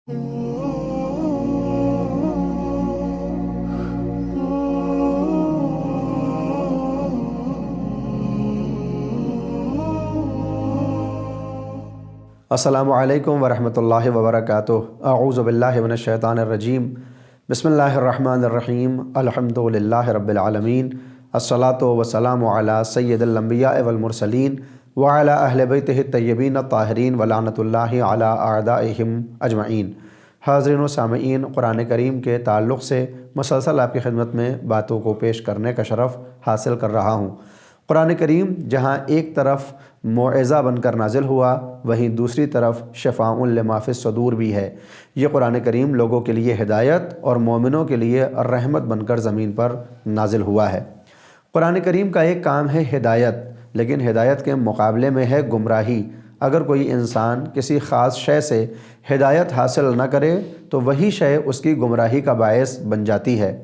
السلام علیکم ورحمۃ اللہ وبرکاتہ۔ اعوذ باللہ من الشیطان الرجیم۔ بسم اللہ الرحمن الرحیم۔ الحمد للہ رب العالمین، الصلاۃ والسلام علی سید الانبیاء والمرسلین وعلی اہل بیتہ الطیبین الطاہرین ولعنۃ اللہ علی اعدائہم اجمعین۔ حاضرین و سامعین، قرآن کریم کے تعلق سے مسلسل آپ کی خدمت میں باتوں کو پیش کرنے کا شرف حاصل کر رہا ہوں۔ قرآن کریم جہاں ایک طرف موعظہ بن کر نازل ہوا، وہیں دوسری طرف شفاء لما فی الصدور بھی ہے۔ یہ قرآن کریم لوگوں کے لیے ہدایت اور مومنوں کے لیے رحمت بن کر زمین پر نازل ہوا ہے۔ قرآن کریم کا ایک کام ہے ہدایت، لیکن ہدایت کے مقابلے میں ہے گمراہی۔ اگر کوئی انسان کسی خاص شے سے ہدایت حاصل نہ کرے تو وہی شے اس کی گمراہی کا باعث بن جاتی ہے۔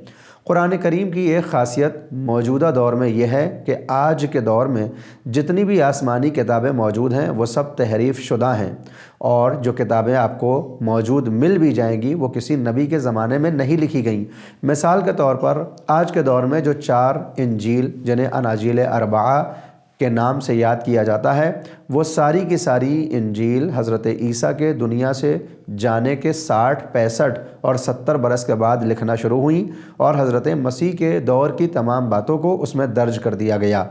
قرآن کریم کی ایک خاصیت موجودہ دور میں یہ ہے کہ آج کے دور میں جتنی بھی آسمانی کتابیں موجود ہیں وہ سب تحریف شدہ ہیں، اور جو کتابیں آپ کو موجود مل بھی جائیں گی وہ کسی نبی کے زمانے میں نہیں لکھی گئیں۔ مثال کے طور پر آج کے دور میں جو 4 انجیل جنہیں اناجیل اربعہ کے نام سے یاد کیا جاتا ہے، وہ ساری کی ساری انجیل حضرت عیسیٰ کے دنیا سے جانے کے 60، 65 اور 70 برس کے بعد لکھنا شروع ہوئیں، اور حضرت مسیح کے دور کی تمام باتوں کو اس میں درج کر دیا گیا۔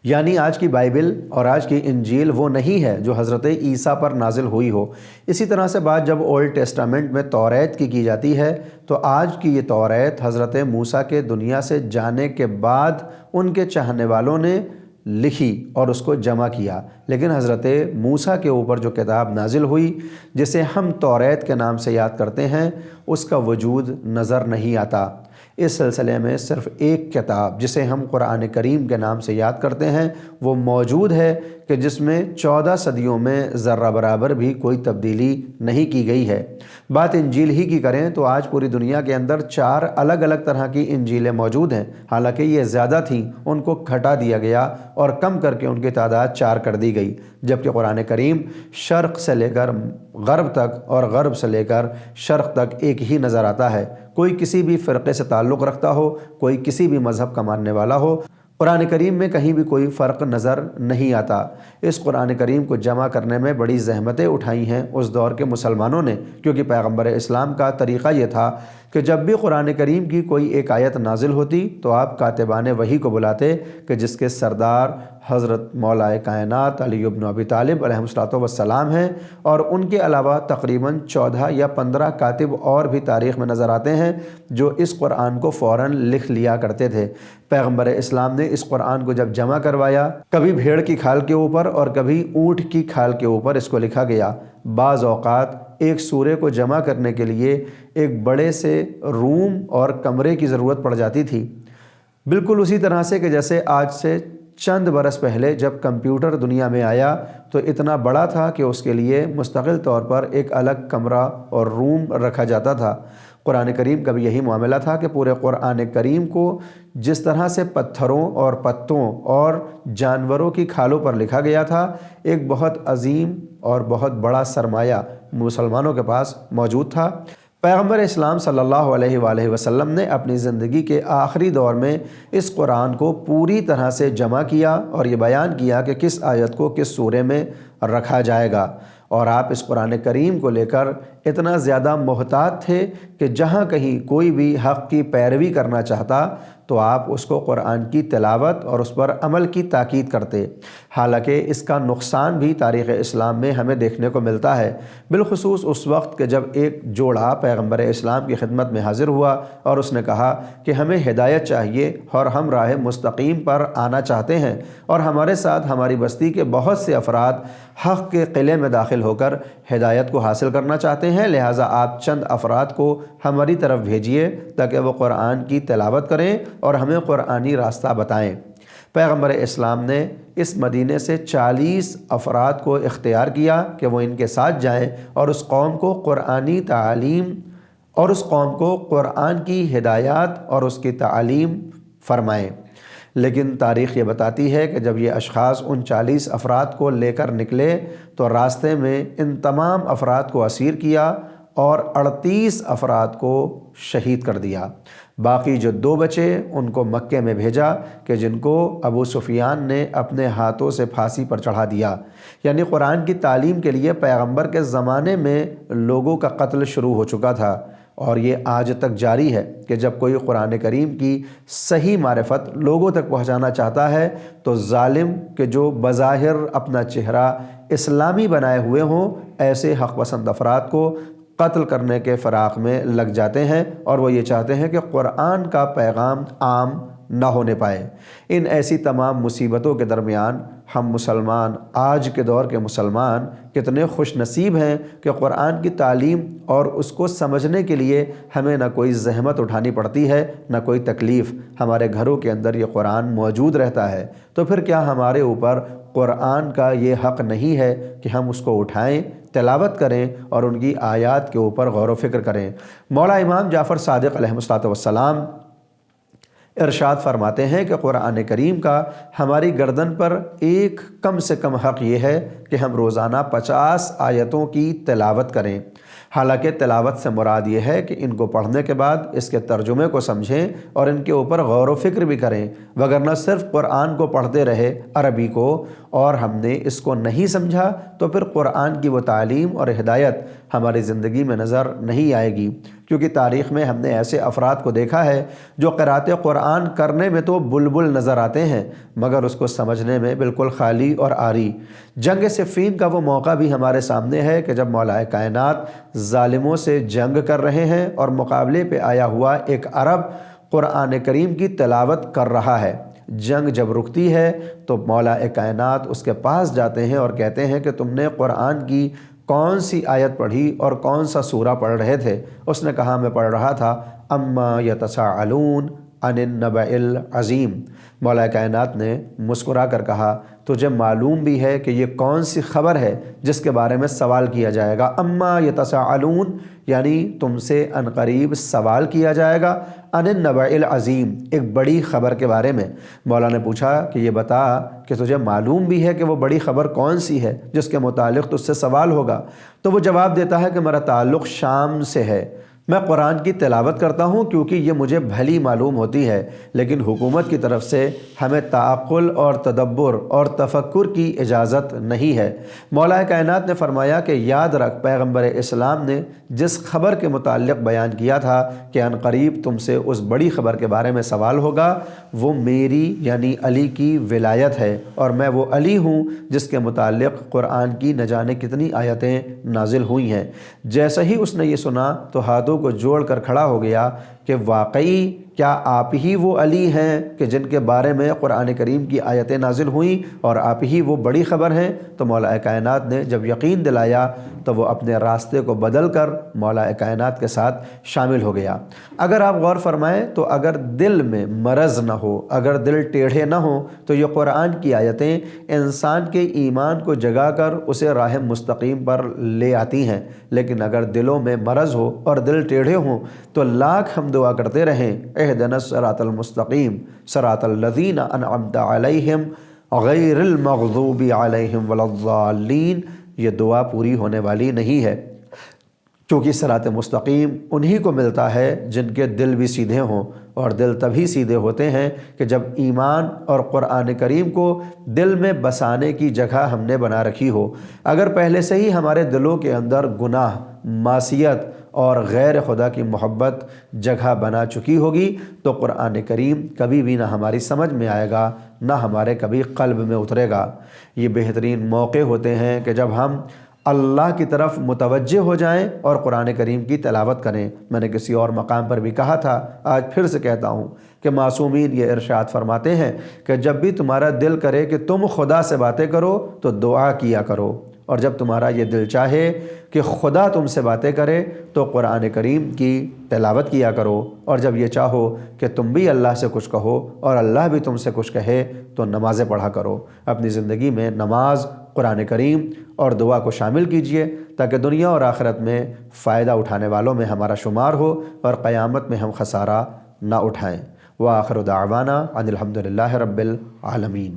یعنی آج کی بائبل اور آج کی انجیل وہ نہیں ہے جو حضرت عیسیٰ پر نازل ہوئی ہو۔ اسی طرح سے بات جب اولڈ ٹیسٹامنٹ میں توریت کی جاتی ہے تو آج کی یہ توریت حضرت موسیٰ کے دنیا سے جانے کے بعد ان کے چاہنے والوں نے لکھی اور اس کو جمع کیا، لیکن حضرت موسیٰ کے اوپر جو کتاب نازل ہوئی جسے ہم توریت کے نام سے یاد کرتے ہیں، اس کا وجود نظر نہیں آتا۔ اس سلسلے میں صرف ایک کتاب جسے ہم قرآن کریم کے نام سے یاد کرتے ہیں وہ موجود ہے کہ جس میں 14 صدیوں میں ذرہ برابر بھی کوئی تبدیلی نہیں کی گئی ہے۔ بات انجیل ہی کی کریں تو آج پوری دنیا کے اندر 4 الگ الگ طرح کی انجیلیں موجود ہیں، حالانکہ یہ زیادہ تھیں، ان کو گھٹا دیا گیا اور کم کر کے ان کی تعداد 4 کر دی گئی، جبکہ قرآن کریم شرق سے لے کر غرب تک اور غرب سے لے کر شرق تک ایک ہی نظر آتا ہے۔ کوئی کسی بھی فرقے سے تعلق رکھتا ہو، کوئی کسی بھی مذہب کا ماننے والا ہو، قرآن کریم میں کہیں بھی کوئی فرق نظر نہیں آتا۔ اس قرآن کریم کو جمع کرنے میں بڑی زحمتیں اٹھائی ہیں اس دور کے مسلمانوں نے، کیونکہ پیغمبر اسلام کا طریقہ یہ تھا کہ جب بھی قرآن کریم کی کوئی ایک آیت نازل ہوتی تو آپ کاتبان وحی کو بلاتے کہ جس کے سردار حضرت مولا کائنات علی بن ابی طالب علیہ السلام ہیں، اور ان کے علاوہ تقریباً 14 یا 15 کاتب اور بھی تاریخ میں نظر آتے ہیں جو اس قرآن کو فوراً لکھ لیا کرتے تھے۔ پیغمبر اسلام نے اس قرآن کو جب جمع کروایا، کبھی بھیڑ کی کھال کے اوپر اور کبھی اونٹ کی کھال کے اوپر اس کو لکھا گیا۔ بعض اوقات ایک سورے کو جمع کرنے کے لیے ایک بڑے سے روم اور کمرے کی ضرورت پڑ جاتی تھی، بالکل اسی طرح سے کہ جیسے آج سے چند برس پہلے جب کمپیوٹر دنیا میں آیا تو اتنا بڑا تھا کہ اس کے لیے مستقل طور پر ایک الگ کمرہ اور روم رکھا جاتا تھا۔ قرآن کریم کا بھی یہی معاملہ تھا کہ پورے قرآن کریم کو جس طرح سے پتھروں اور پتوں اور جانوروں کی کھالوں پر لکھا گیا تھا، ایک بہت عظیم اور بہت بڑا سرمایہ مسلمانوں کے پاس موجود تھا۔ پیغمبر اسلام صلی اللہ علیہ وآلہ وسلم نے اپنی زندگی کے آخری دور میں اس قرآن کو پوری طرح سے جمع کیا اور یہ بیان کیا کہ کس آیت کو کس سورے میں رکھا جائے گا، اور آپ اس قرآن کریم کو لے کر اتنا زیادہ محتاط تھے کہ جہاں کہیں کوئی بھی حق کی پیروی کرنا چاہتا تو آپ اس کو قرآن کی تلاوت اور اس پر عمل کی تاکید کرتے۔ حالانکہ اس کا نقصان بھی تاریخ اسلام میں ہمیں دیکھنے کو ملتا ہے، بالخصوص اس وقت کہ جب ایک جوڑا پیغمبر اسلام کی خدمت میں حاضر ہوا اور اس نے کہا کہ ہمیں ہدایت چاہیے اور ہم راہ مستقیم پر آنا چاہتے ہیں، اور ہمارے ساتھ ہماری بستی کے بہت سے افراد حق کے قلعے میں داخل ہو کر ہدایت کو حاصل کرنا چاہتے ہیں، لہٰذا آپ چند افراد کو ہماری طرف بھیجیے تاکہ وہ قرآن کی تلاوت کریں اور ہمیں قرآنی راستہ بتائیں۔ پیغمبر اسلام نے اس مدینے سے 40 افراد کو اختیار کیا کہ وہ ان کے ساتھ جائیں اور اس قوم کو قرآنی تعلیم اور اس قوم کو قرآن کی ہدایات اور اس کی تعلیم فرمائیں۔ لیکن تاریخ یہ بتاتی ہے کہ جب یہ اشخاص ان 40 افراد کو لے کر نکلے تو راستے میں ان تمام افراد کو اسیر کیا اور 38 افراد کو شہید کر دیا۔ باقی جو 2 بچے ان کو مکے میں بھیجا کہ جن کو ابو سفیان نے اپنے ہاتھوں سے پھانسی پر چڑھا دیا۔ یعنی قرآن کی تعلیم کے لیے پیغمبر کے زمانے میں لوگوں کا قتل شروع ہو چکا تھا، اور یہ آج تک جاری ہے کہ جب کوئی قرآن کریم کی صحیح معرفت لوگوں تک پہنچانا چاہتا ہے تو ظالم کہ جو بظاہر اپنا چہرہ اسلامی بنائے ہوئے ہوں، ایسے حق پسند افراد کو قتل کرنے کے فراق میں لگ جاتے ہیں، اور وہ یہ چاہتے ہیں کہ قرآن کا پیغام عام نہ ہونے پائے۔ ان ایسی تمام مصیبتوں کے درمیان ہم مسلمان، آج کے دور کے مسلمان کتنے خوش نصیب ہیں کہ قرآن کی تعلیم اور اس کو سمجھنے کے لیے ہمیں نہ کوئی زحمت اٹھانی پڑتی ہے، نہ کوئی تکلیف۔ ہمارے گھروں کے اندر یہ قرآن موجود رہتا ہے، تو پھر کیا ہمارے اوپر قرآن کا یہ حق نہیں ہے کہ ہم اس کو اٹھائیں، تلاوت کریں اور ان کی آیات کے اوپر غور و فکر کریں؟ مولا امام جعفر صادق علیہ السلام ارشاد فرماتے ہیں کہ قرآن کریم کا ہماری گردن پر ایک کم سے کم حق یہ ہے کہ ہم روزانہ 50 آیتوں کی تلاوت کریں۔ حالانکہ تلاوت سے مراد یہ ہے کہ ان کو پڑھنے کے بعد اس کے ترجمے کو سمجھیں اور ان کے اوپر غور و فکر بھی کریں، وگرنہ صرف قرآن کو پڑھتے رہے عربی کو اور ہم نے اس کو نہیں سمجھا تو پھر قرآن کی وہ تعلیم اور ہدایت ہماری زندگی میں نظر نہیں آئے گی۔ کیونکہ تاریخ میں ہم نے ایسے افراد کو دیکھا ہے جو قرأت قرآن کرنے میں تو بلبل نظر آتے ہیں مگر اس کو سمجھنے میں بالکل خالی اور عاری۔ جنگ صفین کا وہ موقع بھی ہمارے سامنے ہے کہ جب مولا کائنات ظالموں سے جنگ کر رہے ہیں اور مقابلے پہ آیا ہوا ایک عرب قرآن کریم کی تلاوت کر رہا ہے۔ جنگ جب رکتی ہے تو مولا کائنات اس کے پاس جاتے ہیں اور کہتے ہیں کہ تم نے قرآن کی کون سی آیت پڑھی اور کون سا سورہ پڑھ رہے تھے؟ اس نے کہا میں پڑھ رہا تھا اما یتساءلون عن النبأ العظیم۔ مولا کائنات نے مسکرا کر کہا تجھے معلوم بھی ہے کہ یہ کون سی خبر ہے جس کے بارے میں سوال کیا جائے گا؟ اما یتساءلون یعنی تم سے عنقریب سوال کیا جائے گا عن النبأ العظیم، ایک بڑی خبر کے بارے میں۔ مولا نے پوچھا کہ یہ بتا کہ تجھے معلوم بھی ہے کہ وہ بڑی خبر کون سی ہے جس کے متعلق تجھ سے سوال ہوگا؟ تو وہ جواب دیتا ہے کہ میرا تعلق شام سے ہے، میں قرآن کی تلاوت کرتا ہوں کیونکہ یہ مجھے بھلی معلوم ہوتی ہے، لیکن حکومت کی طرف سے ہمیں تعقل اور تدبر اور تفکر کی اجازت نہیں ہے۔ مولا کائنات نے فرمایا کہ یاد رکھ پیغمبر اسلام نے جس خبر کے متعلق بیان کیا تھا کہ ان قریب تم سے اس بڑی خبر کے بارے میں سوال ہوگا، وہ میری یعنی علی کی ولایت ہے، اور میں وہ علی ہوں جس کے متعلق قرآن کی نہ جانے کتنی آیتیں نازل ہوئی ہیں۔ جیسے ہی اس نے یہ سنا تو ہاتھوں کو جوڑ کر کھڑا ہو گیا کہ واقعی کیا آپ ہی وہ علی ہیں کہ جن کے بارے میں قرآن کریم کی آیتیں نازل ہوئیں اور آپ ہی وہ بڑی خبر ہیں؟ تو مولا کائنات نے جب یقین دلایا تو وہ اپنے راستے کو بدل کر مولا کائنات کے ساتھ شامل ہو گیا۔ اگر آپ غور فرمائیں تو اگر دل میں مرض نہ ہو، اگر دل ٹیڑھے نہ ہوں تو یہ قرآن کی آیتیں انسان کے ایمان کو جگا کر اسے راہ مستقیم پر لے آتی ہیں، لیکن اگر دلوں میں مرض ہو اور دل ٹیڑھے ہوں تو لاکھ ہم دعا کرتے رہیں اہدنا الصراط المستقیم صراط الذین انعمت علیہم غیر المغضوب علیہم ولا الضالین، یہ دعا پوری ہونے والی نہیں ہے، کیونکہ صراط مستقیم انہی کو ملتا ہے جن کے دل بھی سیدھے ہوں، اور دل تبھی سیدھے ہوتے ہیں کہ جب ایمان اور قرآن کریم کو دل میں بسانے کی جگہ ہم نے بنا رکھی ہو۔ اگر پہلے سے ہی ہمارے دلوں کے اندر گناہ، معصیت اور غیر خدا کی محبت جگہ بنا چکی ہوگی تو قرآن کریم کبھی بھی نہ ہماری سمجھ میں آئے گا، نہ ہمارے کبھی قلب میں اترے گا۔ یہ بہترین موقع ہوتے ہیں کہ جب ہم اللہ کی طرف متوجہ ہو جائیں اور قرآن کریم کی تلاوت کریں۔ میں نے کسی اور مقام پر بھی کہا تھا، آج پھر سے کہتا ہوں کہ معصومین یہ ارشاد فرماتے ہیں کہ جب بھی تمہارا دل کرے کہ تم خدا سے باتیں کرو تو دعا کیا کرو، اور جب تمہارا یہ دل چاہے کہ خدا تم سے باتیں کرے تو قرآن کریم کی تلاوت کیا کرو، اور جب یہ چاہو کہ تم بھی اللہ سے کچھ کہو اور اللہ بھی تم سے کچھ کہے تو نمازیں پڑھا کرو۔ اپنی زندگی میں نماز، قرآن کریم اور دعا کو شامل کیجئے تاکہ دنیا اور آخرت میں فائدہ اٹھانے والوں میں ہمارا شمار ہو اور قیامت میں ہم خسارہ نہ اٹھائیں۔ وآخر دعوانا ان الحمد للہ رب العالمین۔